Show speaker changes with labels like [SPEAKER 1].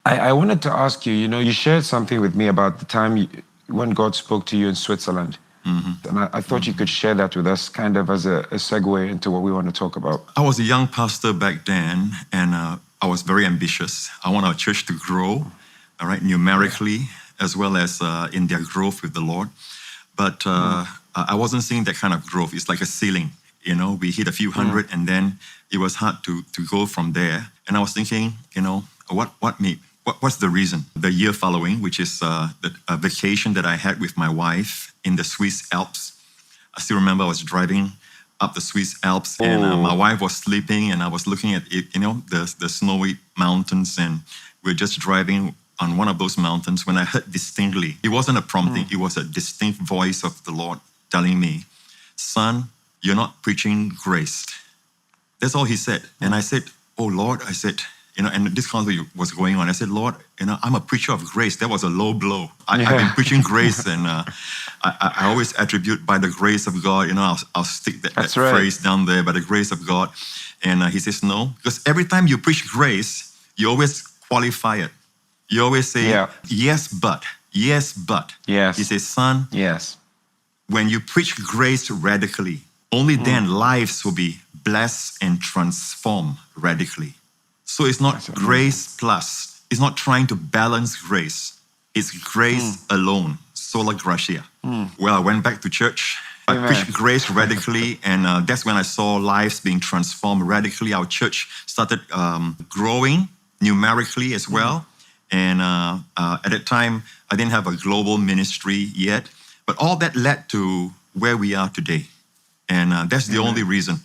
[SPEAKER 1] I wanted to ask you, you shared something with me about the time when God spoke to you in Switzerland. And I thought you could share that with us kind of as a segue into what we want to talk about.
[SPEAKER 2] I was a young pastor back then, and I was very ambitious. I want our church to grow, all right, numerically, as well as in their growth with the Lord. But I wasn't seeing that kind of growth. It's like a ceiling. We hit a few hundred, and then it was hard to go from there. And I was thinking, what's the reason? The year following, which is a vacation that I had with my wife in the Swiss Alps. I still remember I was driving up the Swiss Alps, and my wife was sleeping, and I was looking at it, the snowy mountains, and we were just driving on one of those mountains when I heard distinctly. It wasn't a prompting, it was a distinct voice of the Lord telling me, "Son, you're not preaching grace." That's all he said. And I said, "Oh Lord," I said, and this conversation was going on. I said, "Lord, I'm a preacher of grace." That was a low blow. I've been preaching grace, and I always attribute by the grace of God. I'll stick that phrase down there, by the grace of God. And he says, "No, because every time you preach grace, you always qualify it. You always say, yes, but. Yes, but."
[SPEAKER 1] Yes.
[SPEAKER 2] He says, "Son,
[SPEAKER 1] yes,
[SPEAKER 2] when you preach grace radically, only then lives will be blessed and transformed radically." So it's not grace plus. It's not trying to balance grace. It's grace alone, sola gratia. Well, I went back to church. I preached grace radically, and that's when I saw lives being transformed radically. Our church started growing numerically as well. And at that time, I didn't have a global ministry yet. But all that led to where we are today. And that's the only reason.